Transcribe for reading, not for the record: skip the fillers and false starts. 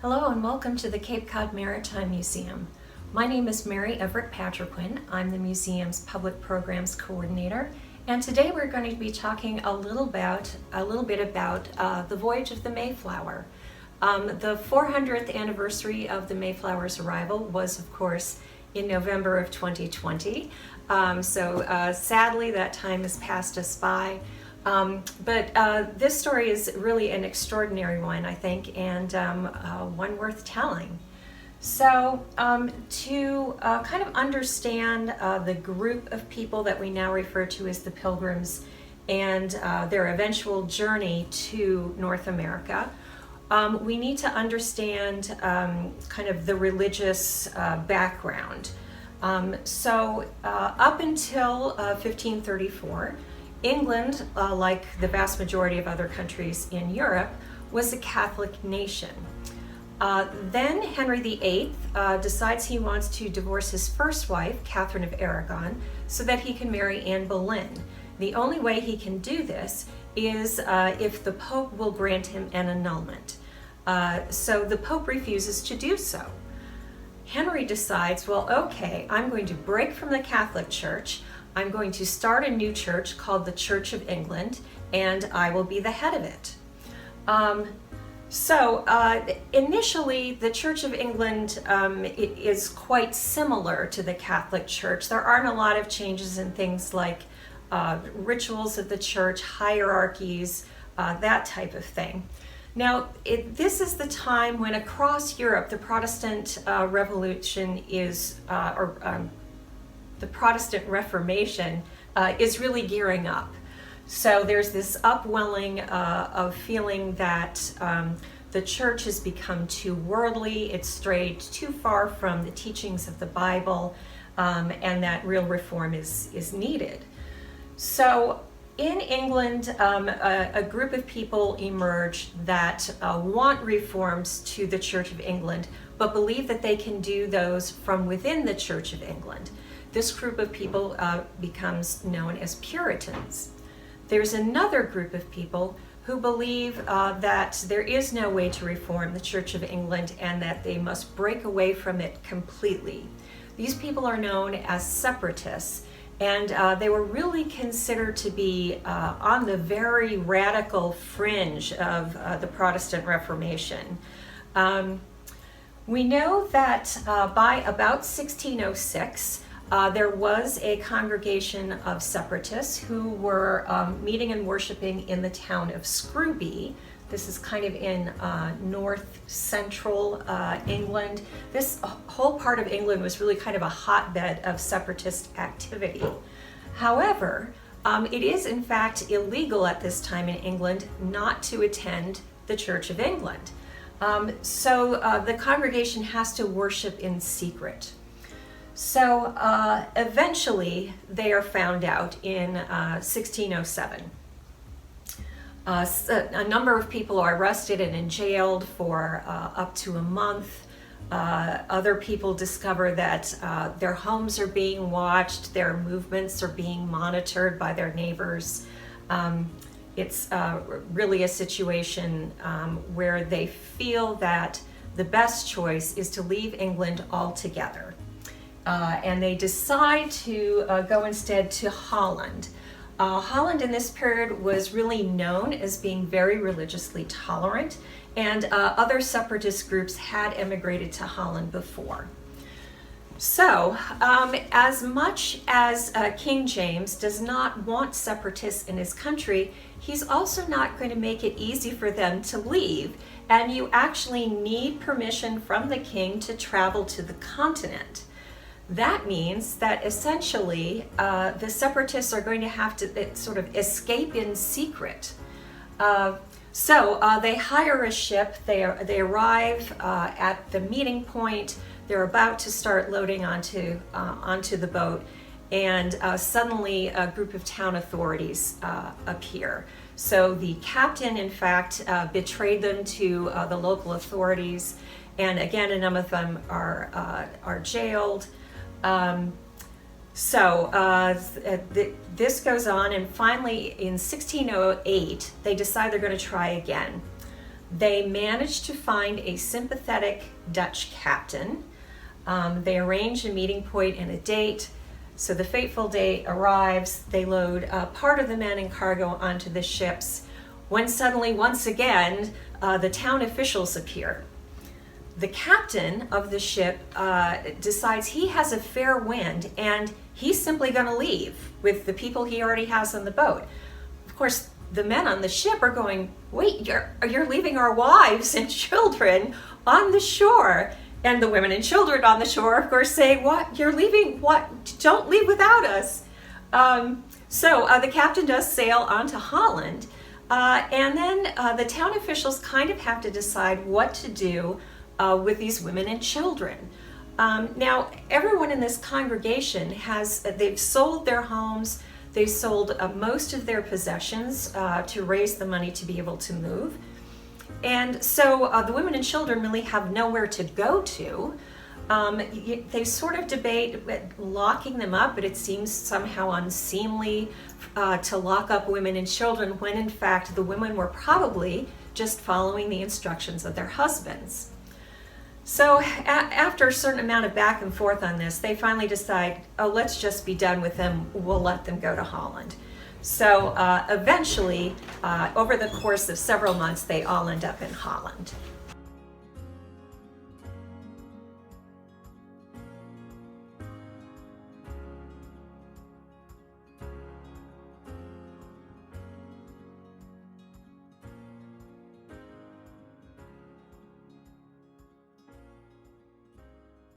Hello and welcome to the Cape Cod Maritime Museum. My name is Mary Everett-Patriquin. I'm the museum's public programs coordinator, and today we're going to be talking a little bit about the voyage of the Mayflower. The 400th anniversary of the Mayflower's arrival was, of course, in November of 2020. Sadly, that time has passed us by. But this story is really an extraordinary one, I think, and one worth telling. So to kind of understand the group of people that we now refer to as the Pilgrims and their eventual journey to North America, we need to understand kind of the religious background. Up until 1534, England, like the vast majority of other countries in Europe, was a Catholic nation. Then Henry VIII decides he wants to divorce his first wife, Catherine of Aragon, so that he can marry Anne Boleyn. The only way he can do this is if the Pope will grant him an annulment. So the Pope refuses to do so. Henry decides, well, okay, I'm going to break from the Catholic Church. I'm going to start a new church called the Church of England, and I will be the head of it. Initially, the Church of England it is quite similar to the Catholic Church. There aren't a lot of changes in things like rituals of the church, hierarchies, that type of thing. Now, this is the time when across Europe, the Protestant Revolution the Protestant Reformation is really gearing up. So there's this upwelling of feeling that the church has become too worldly, it's strayed too far from the teachings of the Bible, and that real reform is needed. So in England, a group of people emerge that want reforms to the Church of England, but believe that they can do those from within the Church of England. This group of people becomes known as Puritans. There's another group of people who believe that there is no way to reform the Church of England and that they must break away from it completely. These people are known as Separatists, and they were really considered to be on the very radical fringe of the Protestant Reformation. We know that by about 1606, there was a congregation of Separatists who were meeting and worshiping in the town of Scrooby. This is kind of in north central England. This whole part of England was really kind of a hotbed of Separatist activity. However, it is in fact illegal at this time in England not to attend the Church of England. So the congregation has to worship in secret. So eventually they are found out in 1607. A number of people are arrested and jailed for up to a month. Other people discover that their homes are being watched, their movements are being monitored by their neighbors. It's really a situation where they feel that the best choice is to leave England altogether. And they decide to go instead to Holland. Holland in this period was really known as being very religiously tolerant, and other separatist groups had emigrated to Holland before. So, as much as King James does not want separatists in his country, he's also not going to make it easy for them to leave, and you actually need permission from the king to travel to the continent. That means that essentially the separatists are going to have to sort of escape in secret. So they hire a ship, they arrive at the meeting point, they're about to start loading onto the boat, and suddenly a group of town authorities appear. So the captain, in fact, betrayed them to the local authorities, and again, a number of them are jailed. This goes on, and finally in 1608 they decide they're going to try again. They managed to find a sympathetic Dutch captain. They arrange a meeting point and a date. So the fateful day arrives. They load part of the men and cargo onto the ships, when suddenly, once again, the town officials appear. The captain of the ship decides he has a fair wind and he's simply going to leave with the people he already has on the boat. Of course, the men on the ship are going, wait, you're leaving our wives and children on the shore. And the women and children on the shore, of course, say, what? You're leaving? What? Don't leave without us. So the captain does sail on to Holland. And then the town officials kind of have to decide what to do with these women and children. Now, everyone in this congregation they've sold their homes, they've sold most of their possessions to raise the money to be able to move. And so the women and children really have nowhere to go to. They sort of debate locking them up, but it seems somehow unseemly to lock up women and children when in fact the women were probably just following the instructions of their husbands. So after a certain amount of back and forth on this, they finally decide, oh, let's just be done with them. We'll let them go to Holland. So eventually, over the course of several months, they all end up in Holland.